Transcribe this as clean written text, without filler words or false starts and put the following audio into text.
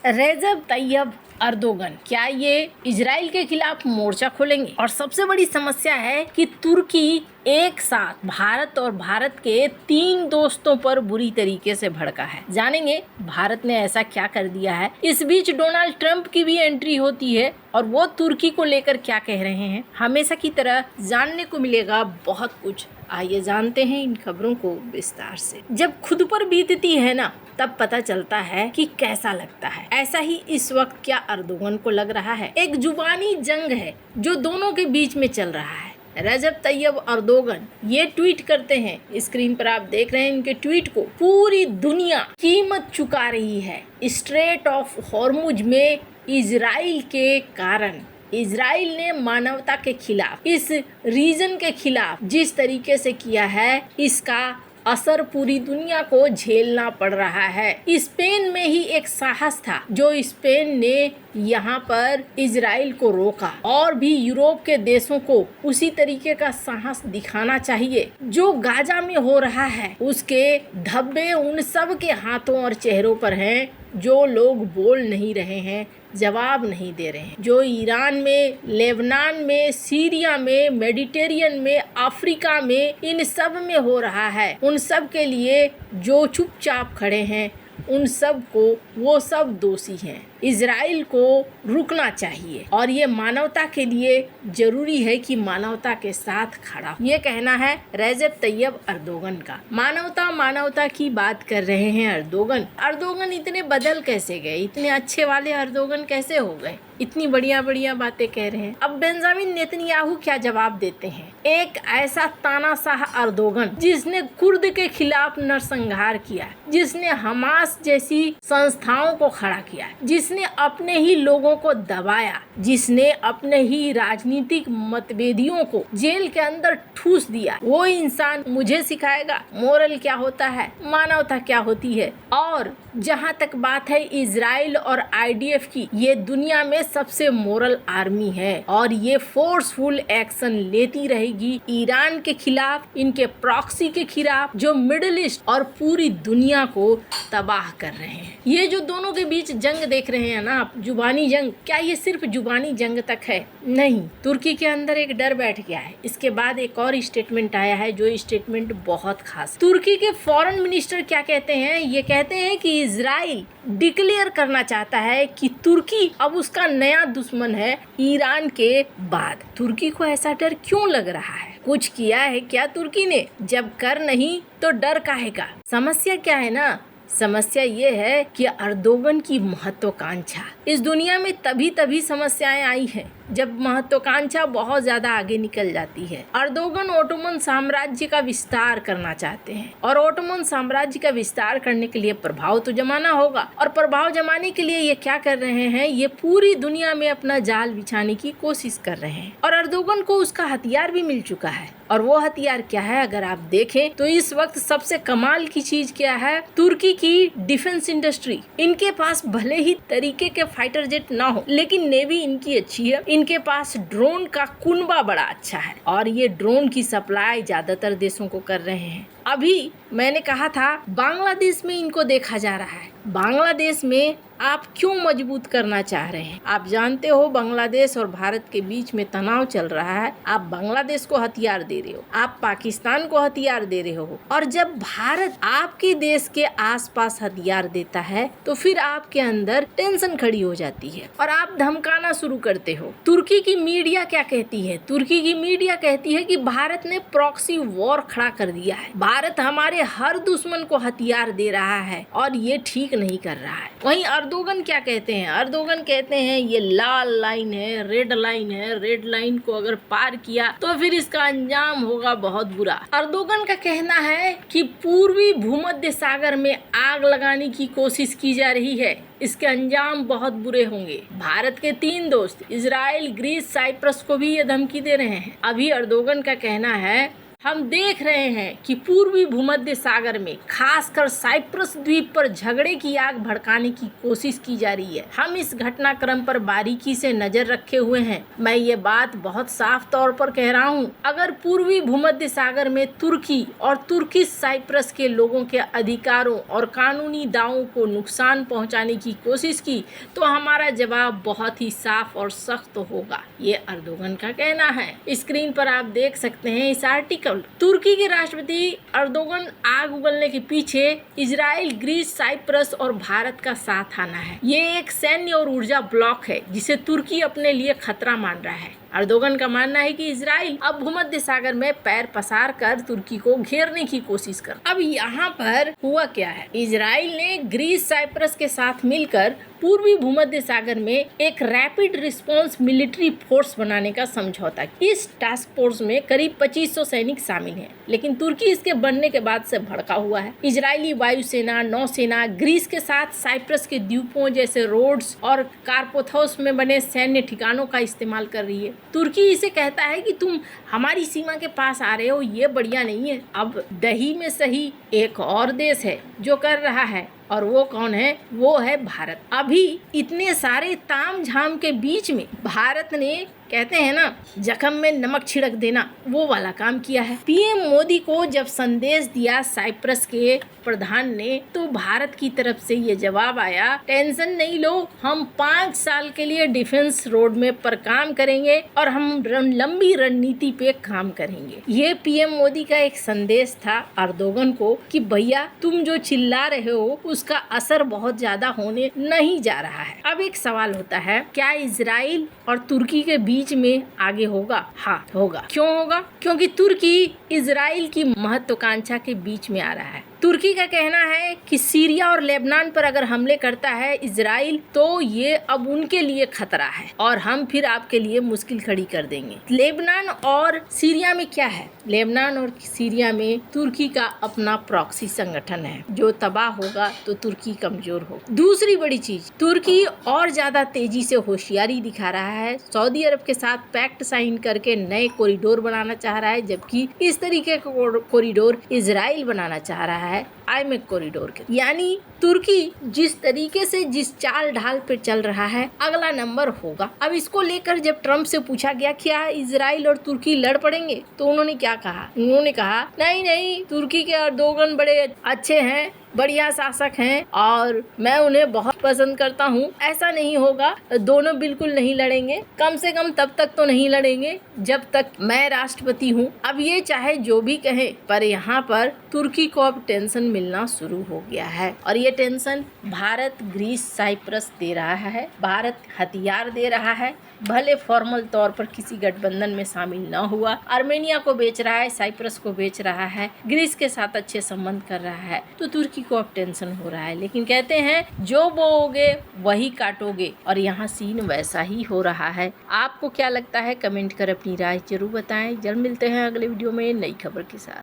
रेजब Tayyab Erdogan क्या ये Israel के खिलाफ मोर्चा खोलेंगे? और सबसे बड़ी समस्या है कि तुर्की एक साथ भारत और भारत के 3 दोस्तों पर बुरी तरीके से भड़का है। जानेंगे भारत ने ऐसा क्या कर दिया है। इस बीच डोनाल्ड ट्रंप की भी एंट्री होती है और वो तुर्की को लेकर क्या कह रहे हैं। हमेशा की तरह जानने को मिलेगा बहुत कुछ। आइए जानते हैं इन खबरों को विस्तार से। जब खुद पर बीतती है ना, तब पता चलता है कि कैसा लगता है। ऐसा ही इस वक्त क्या अर्दोगन को लग रहा है। एक जुबानी जंग है जो दोनों के बीच में चल रहा है। रेजब तैयब अर्दोगन ये ट्वीट करते हैं, स्क्रीन पर आप देख रहे हैं इनके ट्वीट को। पूरी दुनिया कीमत चुका रही है स्ट्रेट ऑफ हॉर्मुज में इजराइल के कारण। इजराइल ने मानवता के खिलाफ, इस रीजन के खिलाफ जिस तरीके से किया है, इसका असर पूरी दुनिया को झेलना पड़ रहा है। स्पेन में ही एक साहस था जो स्पेन ने यहाँ पर इजराइल को रोका, और भी यूरोप के देशों को उसी तरीके का साहस दिखाना चाहिए। जो गाजा में हो रहा है उसके धब्बे उन सब के हाथों और चेहरों पर हैं जो लोग बोल नहीं रहे हैं, जवाब नहीं दे रहे हैं। जो ईरान में, लेबनान में, सीरिया में, मेडिटेरियन में, अफ्रीका में, इन सब में हो रहा है, उन सब के लिए जो चुपचाप खड़े हैं, उन सब को वो सब दोषी हैं। इजराइल को रुकना चाहिए और ये मानवता के लिए जरूरी है कि मानवता के साथ खड़ा। ये कहना है रेजब तैयब अर्दोगन का। मानवता की बात कर रहे हैं अर्दोगन इतने बदल कैसे गए? इतने अच्छे वाले अर्दोगन कैसे हो गए? इतनी बढ़िया बातें कह रहे हैं। अब बेंजामिन नेतन्याहू क्या जवाब देते हैं? एक ऐसा तानाशाह अर्दोगन जिसने कुर्द के खिलाफ नरसंहार किया, जिसने हमास जैसी संस्थाओं को खड़ा किया, जिसने अपने ही लोगों को दबाया, जिसने अपने ही राजनीतिक मतभेदियों को जेल के अंदर ठूस दिया, वो इंसान मुझे सिखाएगा मोरल क्या होता है, मानवता क्या होती है। और जहाँ तक बात है इजराइल और आईडीएफ की, ये दुनिया में सबसे मोरल आर्मी है और ये फोर्सफुल एक्शन लेती रहेगी ईरान के खिलाफ, इनके प्रॉक्सी के खिलाफ जो मिडिल ईस्ट और पूरी दुनिया को तबाह कर रहे हैं। ये जो दोनों के बीच जंग देख रहे हैं ना आप, जुबानी जंग, क्या ये सिर्फ जुबानी जंग तक है? नहीं, तुर्की के अंदर एक डर बैठ गया है। इसके बाद एक और स्टेटमेंट आया है जो स्टेटमेंट बहुत खास। तुर्की के फॉरेन मिनिस्टर क्या कहते हैं? ये कहते हैं कि इजराइल डिक्लेयर करना चाहता है कि तुर्की अब उसका नया दुश्मन है ईरान के बाद। तुर्की को ऐसा डर क्यों लग रहा है? कुछ किया है क्या तुर्की ने? जब कर नहीं तो डर काहे का? समस्या क्या है ना, समस्या ये है कि अर्दोगन की महत्वाकांक्षा, इस दुनिया में तभी समस्याएं आई हैं जब महत्वाकांक्षा बहुत ज्यादा आगे निकल जाती है। अर्दोगन ओटोमन साम्राज्य का विस्तार करना चाहते हैं और ओटोमन साम्राज्य का विस्तार करने के लिए प्रभाव तो जमाना होगा, और प्रभाव जमाने के लिए ये क्या कर रहे हैं? ये पूरी दुनिया में अपना जाल बिछाने की कोशिश कर रहे हैं और अर्दोगन को उसका हथियार भी मिल चुका है। और वो हथियार क्या है अगर आप देखें तो इस वक्त सबसे कमाल की चीज क्या है? तुर्की की डिफेंस इंडस्ट्री। इनके पास भले ही तरीके के फाइटर जेट ना हो, लेकिन नेवी इनकी अच्छी है। इनके पास ड्रोन का कुनबा बड़ा अच्छा है और ये ड्रोन की सप्लाई ज्यादातर देशों को कर रहे हैं। अभी मैंने कहा था बांग्लादेश में इनको देखा जा रहा है। बांग्लादेश में आप क्यों मजबूत करना चाह रहे हैं? आप जानते हो बांग्लादेश और भारत के बीच में तनाव चल रहा है। आप बांग्लादेश को हथियार दे रहे हो, आप पाकिस्तान को हथियार दे रहे हो, और जब भारत आपके देश के आसपास हथियार देता है तो फिर आपके अंदर टेंशन खड़ी हो जाती है और आप धमकाना शुरू करते हो। तुर्की की मीडिया क्या कहती है? तुर्की की मीडिया कहती है कि भारत ने प्रॉक्सी वॉर खड़ा कर दिया है, भारत हमारे हर दुश्मन को हथियार दे रहा है और ये ठीक नहीं कर रहा है। वहीं अर्दोगन क्या कहते हैं? अर्दोगन कहते हैं ये लाल लाइन है, रेड लाइन है, रेड लाइन को अगर पार किया तो फिर इसका अंजाम होगा बहुत बुरा। अर्दोगन का कहना है कि पूर्वी भूमध्य सागर में आग लगाने की कोशिश की जा रही है, इसके अंजाम बहुत बुरे होंगे। भारत के 3 दोस्त इजराइल, ग्रीस, साइप्रस को भी ये धमकी दे रहे हैं। अभी अर्दोगन का कहना है हम देख रहे हैं कि पूर्वी भूमध्य सागर में खासकर साइप्रस द्वीप पर झगड़े की आग भड़काने की कोशिश की जा रही है। हम इस घटनाक्रम पर बारीकी से नजर रखे हुए हैं। मैं ये बात बहुत साफ तौर पर कह रहा हूँ, अगर पूर्वी भूमध्य सागर में तुर्की और तुर्की साइप्रस के लोगों के अधिकारों और कानूनी दावों को नुकसान पहुंचाने की कोशिश की तो हमारा जवाब बहुत ही साफ और सख्त होगा, ये अर्दोगन का कहना है। स्क्रीन पर आप देख सकते हैं इस आर्टिकल। तुर्की के राष्ट्रपति अर्दोगन आग उगलने के पीछे इजराइल, ग्रीस, साइप्रस और भारत का साथ आना है। ये एक सैन्य और ऊर्जा ब्लॉक है जिसे तुर्की अपने लिए खतरा मान रहा है। अर्दोगन का मानना है कि इजराइल अब भूमध्य सागर में पैर पसार कर तुर्की को घेरने की कोशिश कर। अब यहाँ पर हुआ क्या है, इजराइल ने ग्रीस, साइप्रस के साथ मिलकर पूर्वी भूमध्य सागर में एक रैपिड रिस्पांस मिलिट्री फोर्स बनाने का समझौता किया। इस टास्क फोर्स में करीब 2500 सैनिक शामिल हैं, लेकिन तुर्की इसके बनने के बाद से भड़का हुआ है। इजरायली वायुसेना, नौसेना ग्रीस के साथ साइप्रस के द्वीपों जैसे रोड्स और कार्पोथोस में बने सैन्य ठिकानों का इस्तेमाल कर रही है। तुर्की इसे कहता है कि तुम हमारी सीमा के पास आ रहे हो, ये बढ़िया नहीं है। अब दही में सही एक और देश है जो कर रहा है, और वो कौन है? वो है भारत। अभी इतने सारे ताम झाम के बीच में भारत ने, कहते हैं ना, जख्म में नमक छिड़क देना, वो वाला काम किया है। पीएम मोदी को जब संदेश दिया साइप्रस के प्रधान ने, तो भारत की तरफ से ये जवाब आया, टेंशन नहीं लो, हम 5 साल के लिए डिफेंस रोड मैप पर काम करेंगे और हम लंबी रणनीति पे काम करेंगे। ये पीएम मोदी का एक संदेश था अर्दोगन को कि भैया तुम जो चिल्ला रहे हो उसका असर बहुत ज्यादा होने नहीं जा रहा है। अब एक सवाल होता है, क्या इजराइल और तुर्की के बीच में आगे होगा? हाँ होगा। क्यों होगा? क्योंकि तुर्की इजराइल की महत्वाकांक्षा के बीच में आ रहा है। तुर्की का कहना है कि सीरिया और लेबनान पर अगर हमले करता है इजराइल तो ये अब उनके लिए खतरा है और हम फिर आपके लिए मुश्किल खड़ी कर देंगे। लेबनान और सीरिया में क्या है? लेबनान और सीरिया में तुर्की का अपना प्रॉक्सी संगठन है, जो तबाह होगा तो तुर्की कमजोर होगा। दूसरी बड़ी चीज, तुर्की और ज्यादा तेजी से होशियारी दिखा रहा है। सऊदी अरब के साथ पैक्ट साइन करके नए कॉरिडोर बनाना चाह रहा है, जबकि इस तरीके का कॉरिडोर इजराइल बनाना चाह रहा है आईमेक कॉरिडोर के। यानी तुर्की जिस तरीके से जिस चाल ढाल पे चल रहा है, अगला नंबर होगा। अब इसको लेकर जब ट्रम्प से पूछा गया क्या इजराइल और तुर्की लड़ पड़ेंगे, तो उन्होंने क्या कहा? उन्होंने कहा नहीं नहीं, तुर्की के अर्दोगन बड़े अच्छे हैं, बढ़िया शासक हैं और मैं उन्हें बहुत पसंद करता हूँ। ऐसा नहीं होगा, दोनों बिल्कुल नहीं लड़ेंगे, कम से कम तब तक तो नहीं लड़ेंगे जब तक मैं राष्ट्रपति हूँ। अब ये चाहे जो भी कहे, पर यहाँ पर तुर्की को अब टेंशन मिलना शुरू हो गया है और ये टेंशन भारत, ग्रीस, साइप्रस दे रहा है। भारत हथियार दे रहा है, भले फॉर्मल तौर पर किसी गठबंधन में शामिल न हुआ। आर्मेनिया को बेच रहा है, साइप्रस को बेच रहा है, ग्रीस के साथ अच्छे संबंध कर रहा है, तो तुर्की को अब टेंशन हो रहा है। लेकिन कहते हैं जो बोओगे वही काटोगे, और यहाँ सीन वैसा ही हो रहा है। आपको क्या लगता है? कमेंट कर अपनी राय जरूर बताएं। जल्द मिलते हैं अगले वीडियो में नई खबर के साथ।